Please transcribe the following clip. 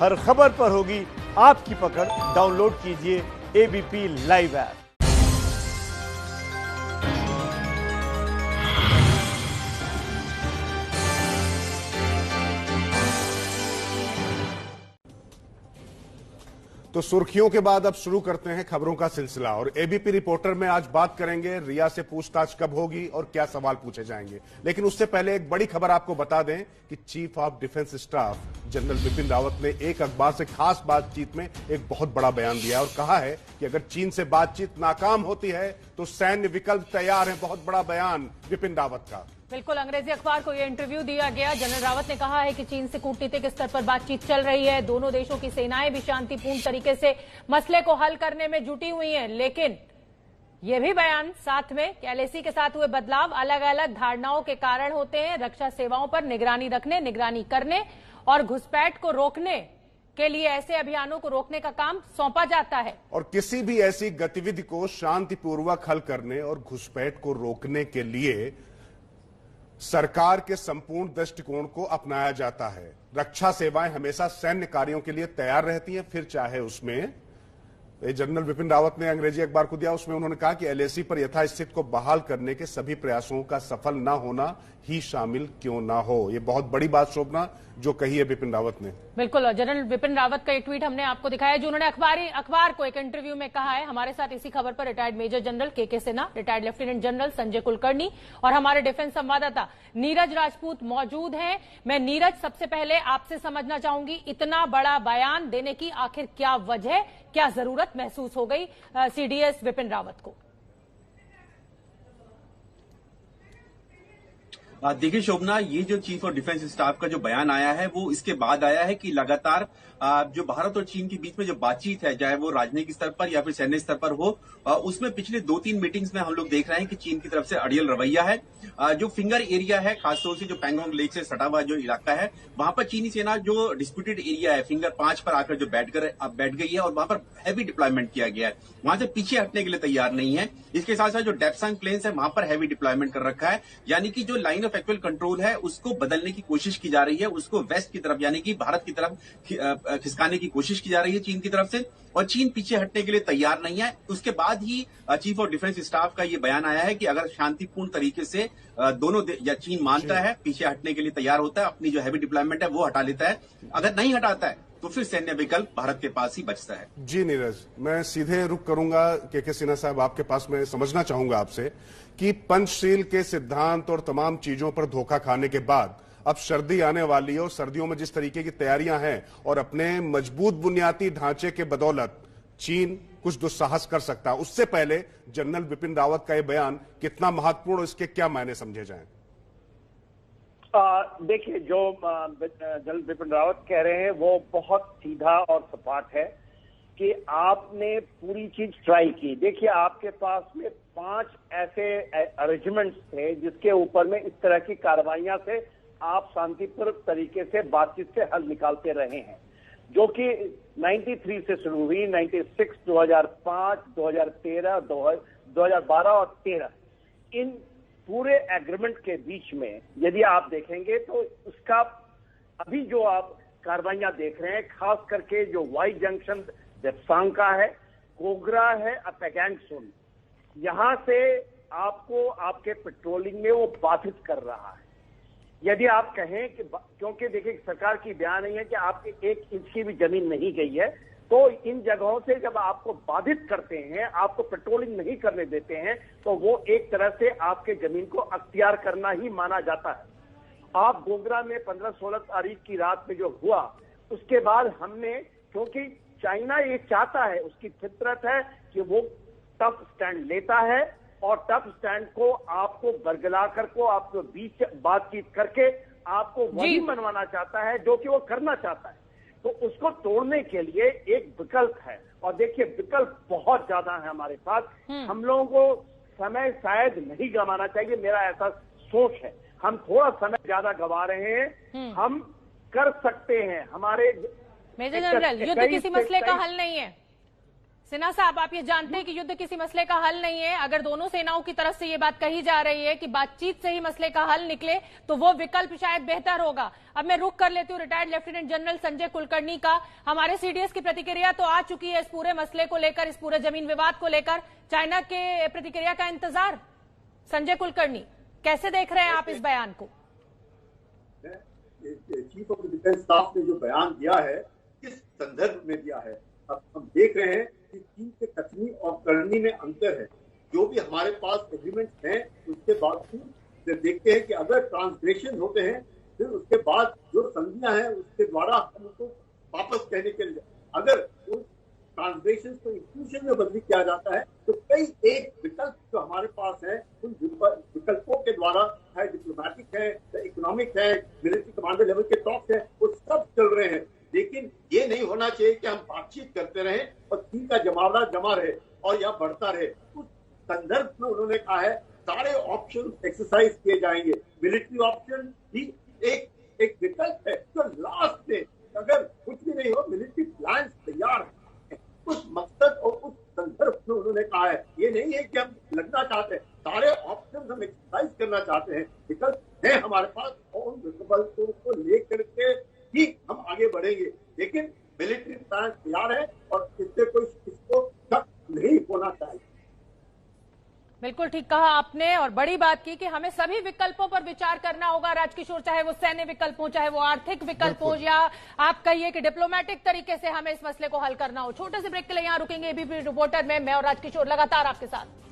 हर खबर पर होगी आपकी पकड़। डाउनलोड कीजिए एबीपी लाइव ऐप। तो सुर्खियों के बाद अब शुरू करते हैं खबरों का सिलसिला। और एबीपी रिपोर्टर में आज बात करेंगे रिया से पूछताछ कब होगी और क्या सवाल पूछे जाएंगे। लेकिन उससे पहले एक बड़ी खबर आपको बता दें कि chief of defence staff general Bipin Rawat ने एक अखबार से खास बातचीत में एक बहुत बड़ा बयान दिया और कहा है कि अगर चीन से बातचीत नाकाम होती है तो सैन्य विकल्प तैयार है। बहुत बड़ा बयान बिपिन रावत का। बिल्कुल, अंग्रेजी अखबार को यह इंटरव्यू दिया गया। जनरल रावत ने कहा है कि चीन से कूटनीतिक स्तर पर बातचीत चल रही है। दोनों देशों की सेनाएं भी शांतिपूर्ण तरीके से मसले को हल करने में जुटी हुई हैं। लेकिन यह भी बयान साथ में कि एलएसी के साथ हुए बदलाव अलग अलग धारणाओं के कारण होते हैं। रक्षा सेवाओं पर निगरानी रखने, निगरानी करने और घुसपैठ को रोकने के लिए ऐसे अभियानों को रोकने का काम सौंपा जाता है। और किसी भी ऐसी गतिविधि को शांतिपूर्वक हल करने और घुसपैठ को रोकने के लिए सरकार के संपूर्ण दृष्टिकोण को अपनाया जाता है। रक्षा सेवाएं हमेशा सैन्य कार्यों के लिए तैयार रहती हैं, फिर चाहे उसमें जनरल बिपिन रावत ने अंग्रेजी अखबार को दिया, उसमें उन्होंने कहा कि एलएसी पर यथास्थिति को बहाल करने के सभी प्रयासों का सफल न होना ही शामिल क्यों ना हो। यह बहुत बड़ी बात शोभना जो कही है बिपिन रावत ने। बिल्कुल, जनरल बिपिन रावत का एक ट्वीट हमने आपको दिखाया जो उन्होंने अखबार को एक इंटरव्यू में कहा है। हमारे साथ इसी खबर पर रिटायर्ड मेजर जनरल के Sinha, retired lieutenant general Sanjay Kulkarni और हमारे डिफेंस संवाददाता नीरज राजपूत मौजूद हैं। मैं नीरज, सबसे पहले आपसे समझना चाहूंगी, इतना बड़ा बयान देने की आखिर क्या वजह, क्या जरूरत महसूस हो गई सीडीएस बिपिन रावत को? देखिए शोभना, ये जो चीफ ऑफ डिफेंस स्टाफ का जो बयान आया है वो इसके बाद आया है कि लगातार जो भारत और चीन के बीच में जो बातचीत है, चाहे वो राजनीतिक स्तर पर या फिर सैन्य स्तर पर हो, उसमें पिछले 2-3 मीटिंग्स में हम लोग देख रहे हैं कि चीन की तरफ से अड़ियल रवैया है। जो फिंगर एरिया है, खासतौर से जो पैंगोंग लेक से सटा हुआ जो इलाका है, वहां पर चीनी सेना जो डिस्प्यूटेड एरिया है फिंगर 5 पर आकर जो बैठ गई है और वहां पर हैवी डिप्लॉयमेंट किया गया है। वहां से पीछे हटने के लिए तैयार नहीं है। इसके साथ साथ जो डेप्सांग प्लेन्स है वहां पर हैवी डिप्लॉयमेंट कर रखा है, यानी कि जो लाइन ऑफ एक्चुअल कंट्रोल है उसको बदलने की कोशिश की जा रही है, उसको वेस्ट की तरफ यानी कि भारत की तरफ खिसकाने की कोशिश की जा रही है चीन की तरफ से, और चीन पीछे हटने के लिए तैयार नहीं है। उसके बाद ही चीफ ऑफ डिफेंस स्टाफ का ये बयान आया है कि अगर शांतिपूर्ण तरीके से दोनों या चीन मानता है, पीछे हटने के लिए तैयार होता है, अपनी जो हैवी डिप्लॉयमेंट है वो हटा लेता है, अगर नहीं हटाता है तो फिर सैन्य विकल्प भारत के पास ही बचता है। जी नीरज, मैं सीधे रुक करूंगा के सिन्हा साहब आपके पास। मैं समझना चाहूंगा आपसे कि पंचशील के सिद्धांत और तमाम चीजों पर धोखा खाने के बाद अब सर्दी आने वाली है और सर्दियों में जिस तरीके की तैयारियां हैं और अपने मजबूत बुनियादी ढांचे के बदौलत चीन कुछ दुस्साहस कर सकता है, उससे पहले जनरल बिपिन रावत का यह बयान कितना महत्वपूर्ण और इसके क्या मायने समझे जाएं? देखिए, जो जनरल बिपिन रावत कह रहे हैं वो बहुत सीधा और सपाट है कि आपने पूरी चीज ट्राई की। देखिए, आपके पास में 5 ऐसे अरेंजमेंट्स थे जिसके ऊपर में इस तरह की कार्रवाइयां से आप शांतिपूर्ण तरीके से बातचीत से हल निकालते रहे हैं, जो कि 93 से शुरू हुई, 96, 2005, 2013, 2012 और 13। इन पूरे एग्रीमेंट के बीच में यदि आप देखेंगे तो उसका अभी जो आप कार्रवाइयां देख रहे हैं, खास करके जो वाई जंक्शन देप्सांग का है, कोगरा है, पैंगोंग, यहां से आपको आपके पेट्रोलिंग में वो बाधित कर रहा है। यदि आप कहें कि क्योंकि देखिए सरकार की बयान नहीं है कि आपकी 1 इंच की भी जमीन नहीं गई है, तो इन जगहों से जब आपको बाधित करते हैं, आपको पेट्रोलिंग नहीं करने देते हैं, तो वो एक तरह से आपके जमीन को अख्तियार करना ही माना जाता है। आप गोगरा में 15-16 तारीख की रात में जो हुआ, उसके बाद हमने, क्योंकि चाइना ये चाहता है, उसकी फितरत है कि वो टफ स्टैंड लेता है और टफ स्टैंड को आपको बरगला कर को आपको बीच बातचीत करके आपको वही मनवाना चाहता है जो कि वो करना चाहता है। तो उसको तोड़ने के लिए एक विकल्प है, और देखिए विकल्प बहुत ज्यादा है हमारे पास। हम लोगों को समय शायद नहीं गंवाना चाहिए, मेरा ऐसा सोच है। हम थोड़ा समय ज्यादा गंवा रहे हैं, हम कर सकते हैं। हमारे मेजर जनरल, युद्ध किसी मसले का हल नहीं है। सिन्हा साहब, आप ये जानते हैं कि युद्ध किसी मसले का हल नहीं है। अगर दोनों सेनाओं की तरफ से ये बात कही जा रही है कि बातचीत से ही मसले का हल निकले तो वो विकल्प शायद बेहतर होगा। अब मैं रुख कर लेती हूँ retired lieutenant general Sanjay Kulkarni का। हमारे सीडीएस की प्रतिक्रिया तो आ चुकी है इस पूरे मसले को लेकर, इस पूरे जमीन विवाद को लेकर। चाइना के प्रतिक्रिया का इंतजार। संजय कुलकर्णी, कैसे देख रहे हैं आप इस बयान को? चीफ ऑफ डिफेंस स्टाफ ने जो बयान दिया है, किस संदर्भ में दिया है? अब हम देख रहे हैं कि चीन के कथनी और करनी में अंतर है। जो भी हमारे पास एग्रीमेंट हैं, उसके बावजूद देखते हैं कि अगर ट्रांसग्रेशन होते हैं, फिर उसके बाद जो संधियां हैं उसके द्वारा हमको वापस कहने के लिए, अगर उस ट्रांसग्रेशन को इंक्लूजन में बदली किया जाता है तो कई एक विकल्प जो हमारे पास है, उन विकल्पों के द्वारा, चाहे डिप्लोमेटिक है, चाहे इकोनॉमिक है, मिलिट्री कमांडर लेवल के टॉक्स है, वो सब चल रहे हैं। लेकिन ये नहीं होना चाहिए कि हम बातचीत करते रहें और चीन का जमावड़ा जमा रहे और यह बढ़ता रहे। उस संदर्भ में उन्होंने कहा है सारे ऑप्शन एक्सरसाइज किए जाएंगे। मिलिट्री ऑप्शन भी एक विकल्प है। तो लास्ट में अगर कुछ भी नहीं हो, मिलिट्री प्लान तैयार है। उस मकसद और उस संदर्भ में उन्होंने कहा है, ये नहीं है कि हम लड़ना चाहते हैं, सारे ऑप्शन हम एक्सरसाइज करना चाहते हैं। विकल्प है हमारे पास और उन विकल्पों को लेकर के ही हम आगे बढ़ेंगे। लेकिन मिलिट्री प्लान तैयार है और इससे कोई इसको शक नहीं होना चाहिए। बिल्कुल ठीक कहा आपने और बड़ी बात की कि हमें सभी विकल्पों पर विचार करना होगा राजकिशोर, चाहे वो सैन्य विकल्प हो, चाहे वो आर्थिक विकल्प हो, या आप कहिए कि डिप्लोमेटिक तरीके से हमें इस मसले को हल करना हो। छोटे से ब्रेक के लिए यहां रुकेंगे एबीपी रिपोर्टर में मैं और राजकिशोर लगातार आपके साथ।